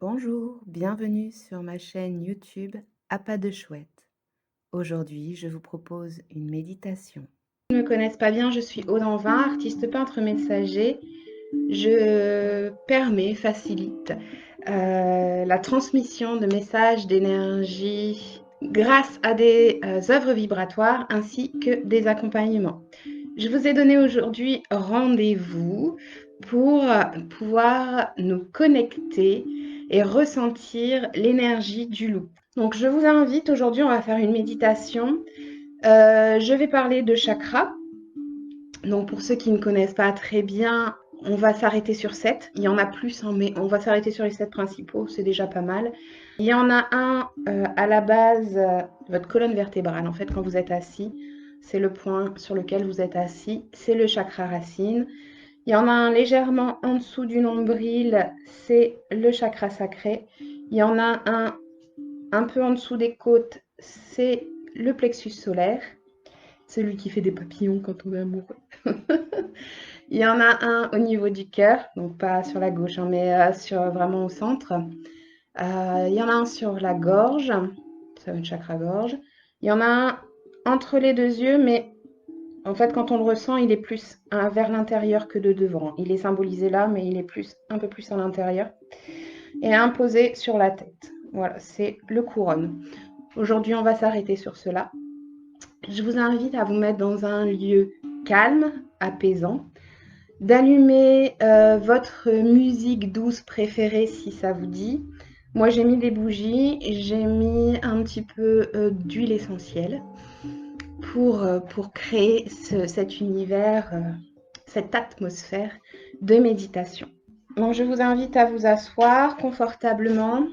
Bonjour, bienvenue sur ma chaîne YouTube À pas de chouette. Aujourd'hui, je vous propose une méditation. Ne me connaissent pas bien, je suis Aude Anvin, artiste peintre messager. Je facilite la transmission de messages d'énergie grâce à des œuvres vibratoires ainsi que des accompagnements. Je vous ai donné aujourd'hui rendez-vous pour pouvoir nous connecter et ressentir l'énergie du loup. Donc je vous invite aujourd'hui, on va faire une méditation. Je vais parler de chakras. Donc pour ceux qui ne connaissent pas très bien, on va s'arrêter sur 7. Il y en a plus, hein, mais on va s'arrêter sur les 7 principaux, c'est déjà pas mal. Il y en a un à la base de votre colonne vertébrale. En fait, quand vous êtes assis, c'est le point sur lequel vous êtes assis, c'est le chakra racine. Il y en a un légèrement en dessous du nombril, c'est le chakra sacré. Il y en a un peu en dessous des côtes, c'est le plexus solaire. Celui qui fait des papillons quand on est amoureux. Il y en a un au niveau du cœur, donc pas sur la gauche, hein, mais vraiment au centre. Il y en a un sur la gorge, c'est un chakra gorge. Il y en a un entre les deux yeux, mais en fait, quand on le ressent, il est plus vers l'intérieur que de devant. Il est symbolisé là, mais il est un peu plus à l'intérieur. Et un posé sur la tête. Voilà, c'est le couronne. Aujourd'hui, on va s'arrêter sur cela. Je vous invite à vous mettre dans un lieu calme, apaisant, d'allumer votre musique douce préférée si ça vous dit. Moi, j'ai mis des bougies, j'ai mis un petit peu d'huile essentielle pour créer cet univers, cette atmosphère de méditation. Donc, je vous invite à vous asseoir confortablement,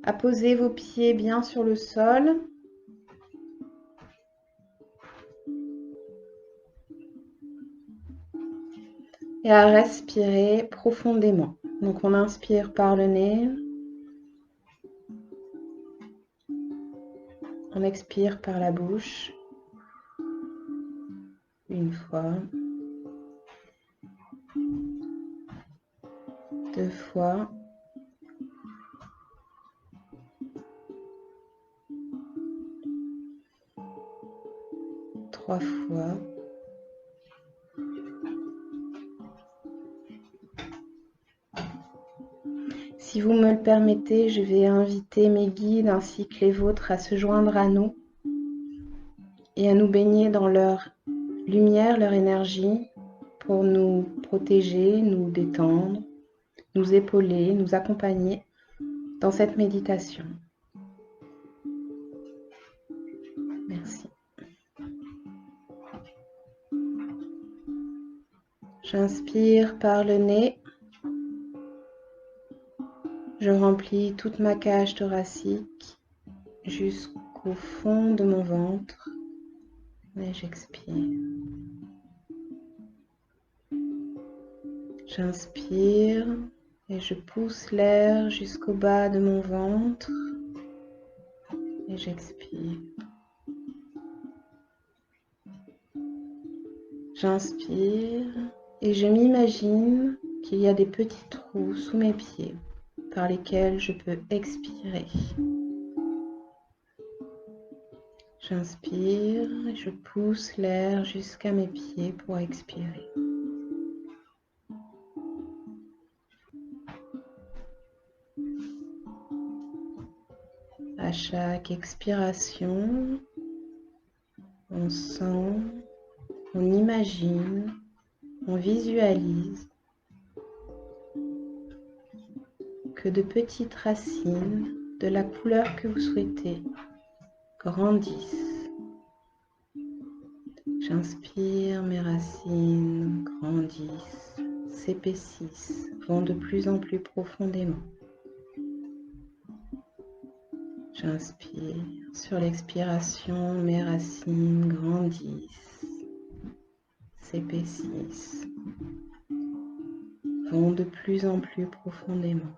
à poser vos pieds bien sur le sol. Et à respirer profondément. Donc on inspire par le nez, on expire par la bouche. Une fois, deux fois, trois fois. Si vous me le permettez, je vais inviter mes guides ainsi que les vôtres à se joindre à nous et à nous baigner dans leur lumière, leur énergie pour nous protéger, nous détendre, nous épauler, nous accompagner dans cette méditation. Merci. J'inspire par le nez. Je remplis toute ma cage thoracique jusqu'au fond de mon ventre et j'expire. J'inspire et je pousse l'air jusqu'au bas de mon ventre et j'expire. J'inspire et je m'imagine qu'il y a des petits trous sous mes pieds par lesquels je peux expirer. J'inspire et je pousse l'air jusqu'à mes pieds pour expirer. À chaque expiration, on sent, on imagine, on visualise que de petites racines de la couleur que vous souhaitez grandissent. J'inspire, mes racines grandissent, s'épaississent, vont de plus en plus profondément. J'inspire, sur l'expiration, mes racines grandissent, s'épaississent, vont de plus en plus profondément.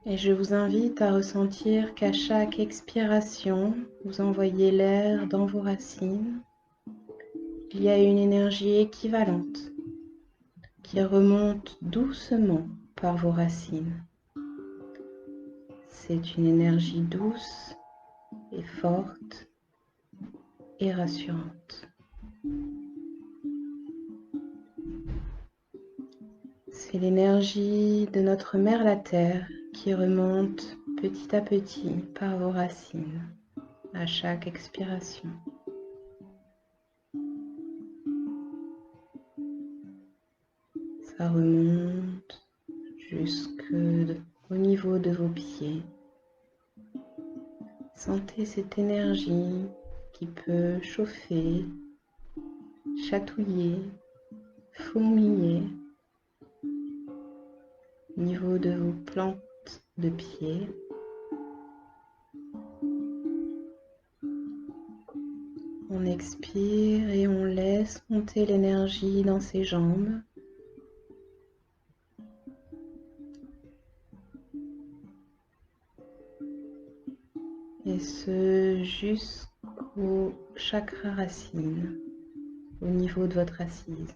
Et je vous invite à ressentir qu'à chaque expiration, vous envoyez l'air dans vos racines. Il y a une énergie équivalente qui remonte doucement par vos racines. C'est une énergie douce et forte et rassurante. C'est l'énergie de notre mère la Terre qui remonte petit à petit par vos racines à chaque expiration. Ça remonte jusqu'au niveau de vos pieds. Sentez cette énergie qui peut chauffer, chatouiller, fourmiller au niveau de vos plantes de pieds. On expire et on laisse monter l'énergie dans ses jambes. Et ce jusqu'au chakra racine, au niveau de votre assise.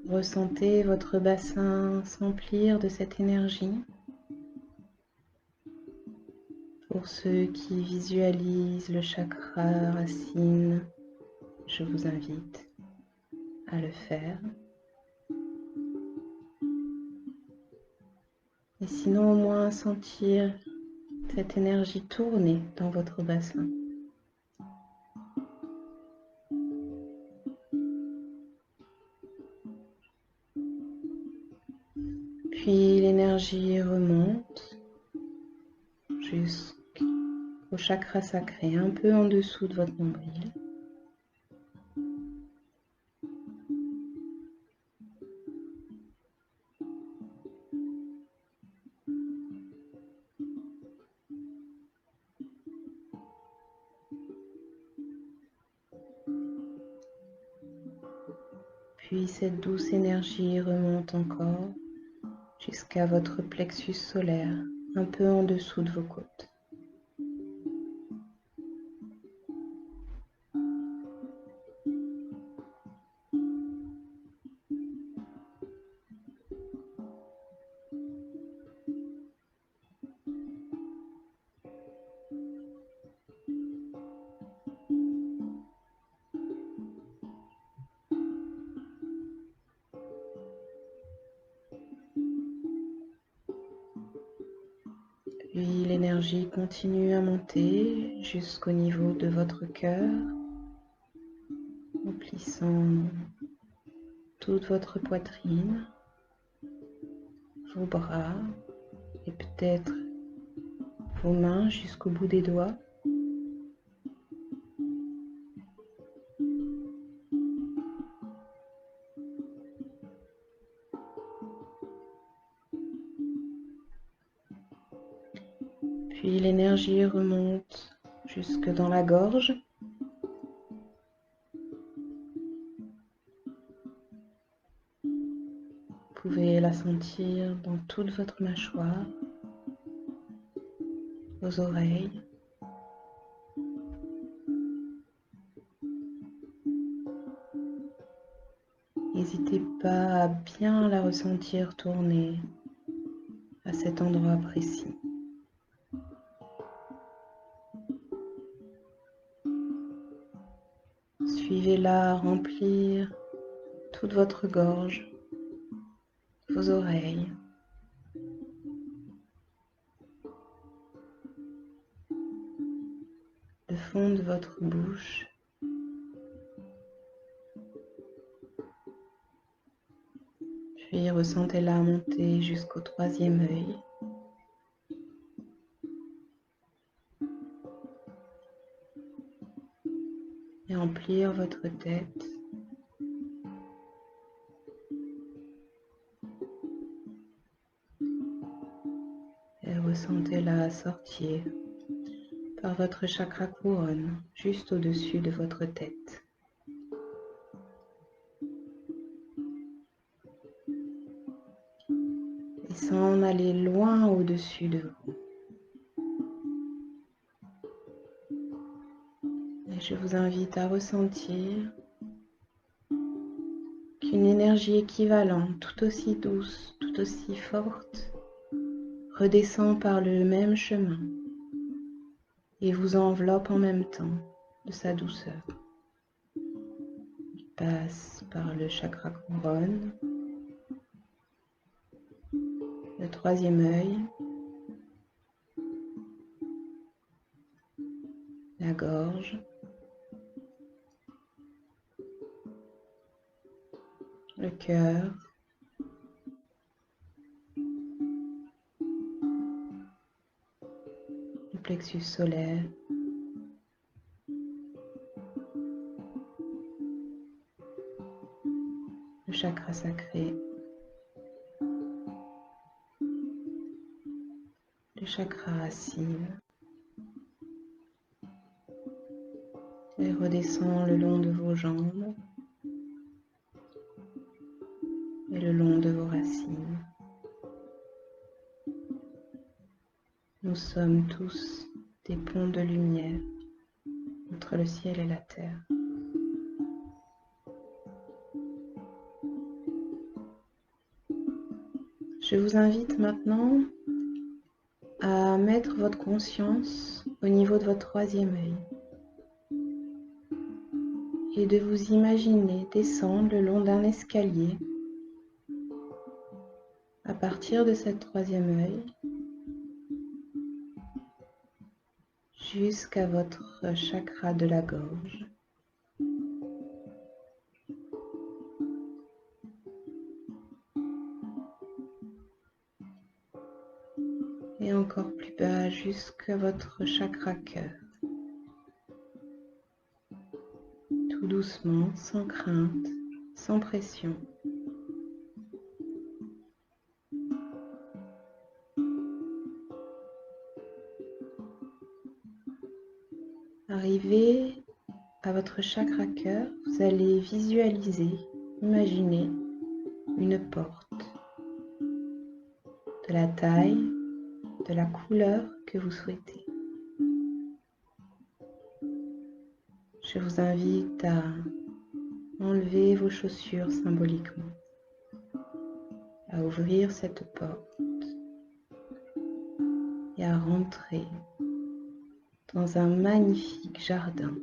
Ressentez votre bassin s'emplir de cette énergie. Pour ceux qui visualisent le chakra racine, je vous invite à le faire. Et sinon, au moins sentir cette énergie tourner dans votre bassin. Puis l'énergie remonte jusqu'au chakra sacré, un peu en dessous de votre nombril. Puis cette douce énergie remonte encore jusqu'à votre plexus solaire, un peu en dessous de vos côtes. Puis l'énergie continue à monter jusqu'au niveau de votre cœur, remplissant toute votre poitrine, vos bras et peut-être vos mains jusqu'au bout des doigts. Puis l'énergie remonte jusque dans la gorge. Vous pouvez la sentir dans toute votre mâchoire, vos oreilles. N'hésitez pas à bien la ressentir tourner à cet endroit précis. Suivez-la remplir toute votre gorge, vos oreilles. Le fond de votre bouche. Puis ressentez-la monter jusqu'au troisième œil. Et remplir votre tête. Et ressentez-la sortir par votre chakra couronne, juste au-dessus de votre tête. et s'en aller loin au-dessus de vous. Et je vous invite à ressentir qu'une énergie équivalente, tout aussi douce, tout aussi forte, redescend par le même chemin et vous enveloppe en même temps de sa douceur. Il passe par le chakra couronne, le troisième œil, la gorge, le cœur, le plexus solaire, le chakra sacré, le chakra racine, et redescend le long de vos jambes et le long de vos racines. Nous sommes tous des ponts de lumière entre le ciel et la terre. Je vous invite maintenant à mettre votre conscience au niveau de votre troisième œil et de vous imaginer descendre le long d'un escalier à partir de cette troisième œil jusqu'à votre chakra de la gorge. Et encore plus bas jusqu'à votre chakra cœur. Tout doucement, sans crainte, sans pression. Arrivé à votre chakra cœur, vous allez visualiser, imaginer une porte de la taille, de la couleur que vous souhaitez. Je vous invite à enlever vos chaussures symboliquement, à ouvrir cette porte et à rentrer dans un magnifique jardin.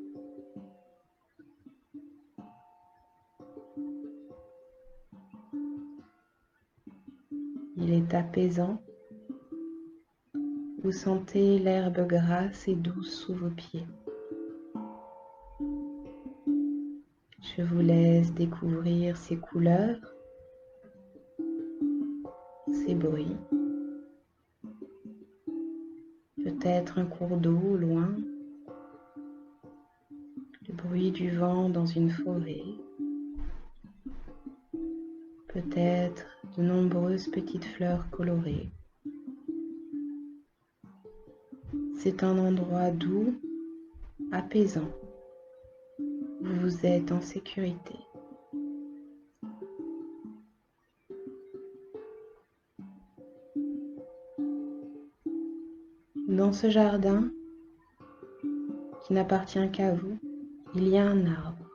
Il est apaisant. Vous sentez l'herbe grasse et douce sous vos pieds. Je vous laisse découvrir ces couleurs, ces bruits. Peut-être un cours d'eau au loin, le bruit du vent dans une forêt. Peut-être de nombreuses petites fleurs colorées. C'est un endroit doux, apaisant. Vous êtes en sécurité. Dans ce jardin, qui n'appartient qu'à vous, il y a un arbre.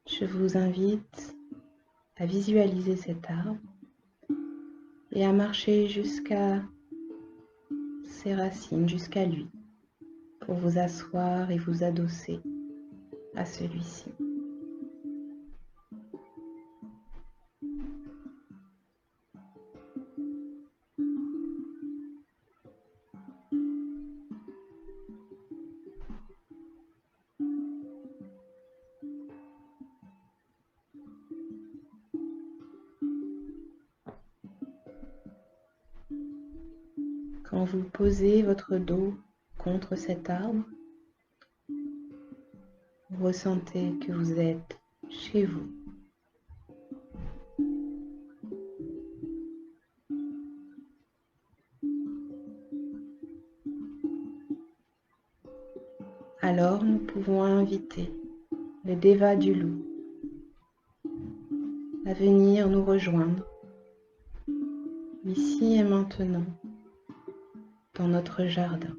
Je vous invite à visualiser cet arbre et à marcher jusqu'à ses racines, jusqu'à lui, pour vous asseoir et vous adosser à celui-ci. Quand vous posez votre dos contre cet arbre, vous ressentez que vous êtes chez vous. Alors nous pouvons inviter le Déva du loup à venir nous rejoindre ici et maintenant, dans notre jardin.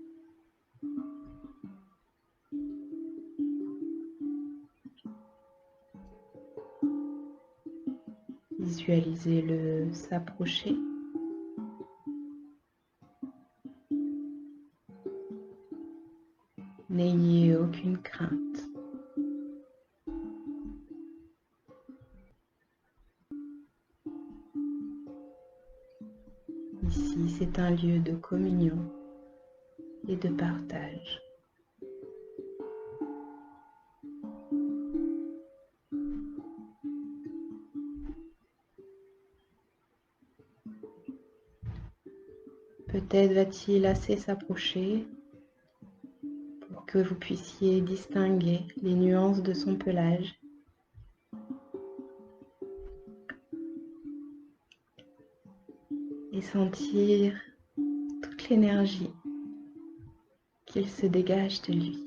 Visualisez-le s'approcher. N'ayez aucune crainte. Ici, c'est un lieu de communion et de partage. Peut-être va-t-il assez s'approcher pour que vous puissiez distinguer les nuances de son pelage. Et sentir toute l'énergie qu'il se dégage de lui.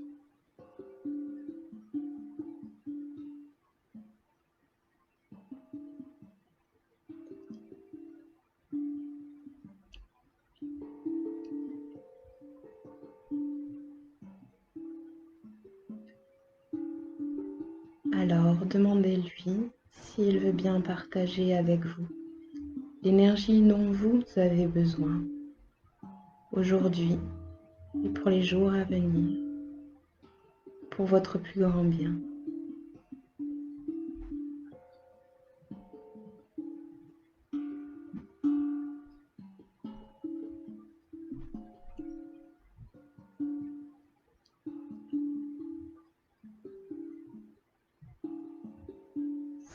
Alors, demandez-lui s'il veut bien partager avec vous l'énergie dont vous avez besoin aujourd'hui et pour les jours à venir, pour votre plus grand bien.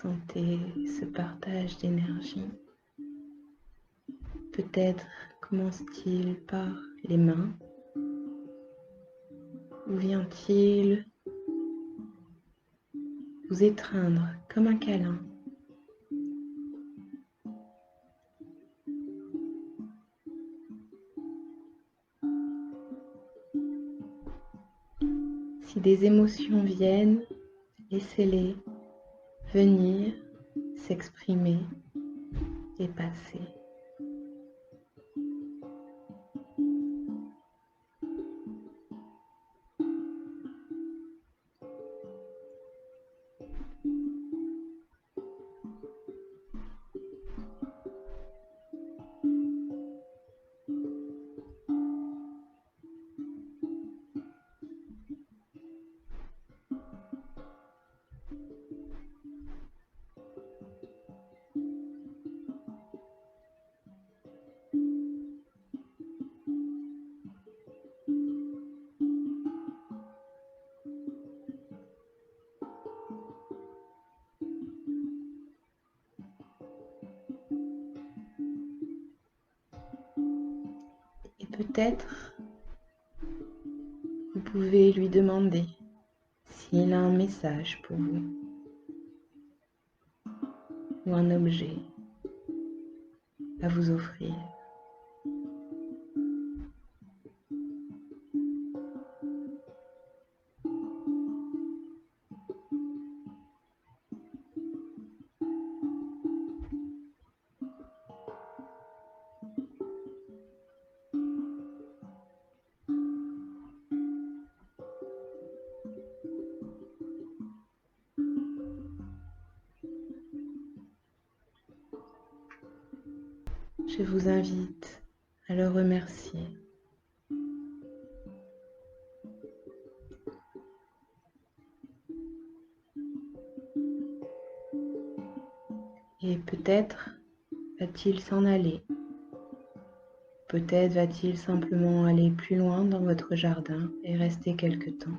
Sentez ce partage d'énergie. Peut-être commence-t-il par les mains ou vient-il vous étreindre comme un câlin. Si des émotions viennent, laissez-les venir, s'exprimer et passer. Et peut-être vous pouvez lui demander s'il a un message pour vous ou un objet à vous offrir. Je vous invite à le remercier. Et peut-être va-t-il s'en aller. Peut-être va-t-il simplement aller plus loin dans votre jardin et rester quelque temps.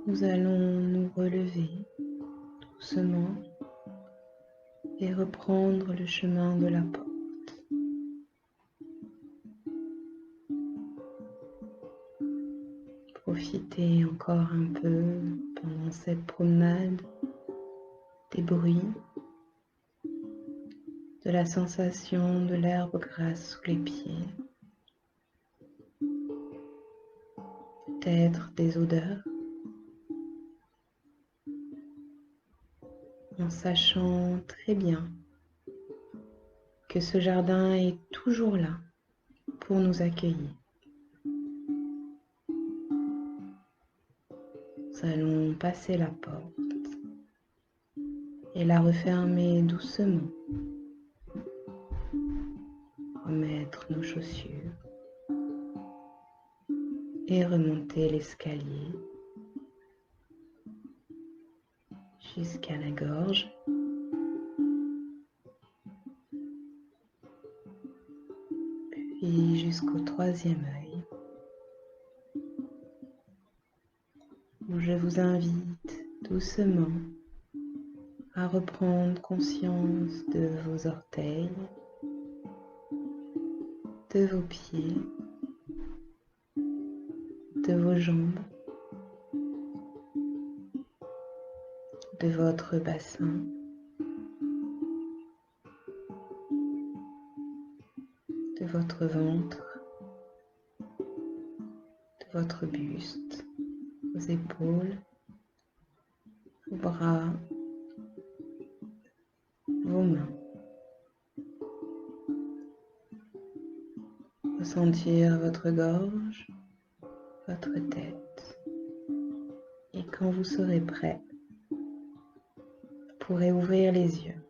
Nous allons nous relever doucement et reprendre le chemin de la porte. Profitez. Profitez encore un peu pendant cette promenade des bruits, de la sensation de l'herbe grasse sous les pieds, peut-être des odeurs, en sachant très bien que ce jardin est toujours là pour nous accueillir. Nous allons passer la porte et la refermer doucement, remettre nos chaussures et remonter l'escalier jusqu'à la gorge. Puis jusqu'au troisième œil, où je vous invite doucement à reprendre conscience de vos orteils, de vos pieds, de vos jambes, de votre bassin, de votre ventre, de votre buste, vos épaules, vos bras, vos mains. Ressentir votre gorge, votre tête. Et quand vous serez prêt, vous pourrez ouvrir les yeux.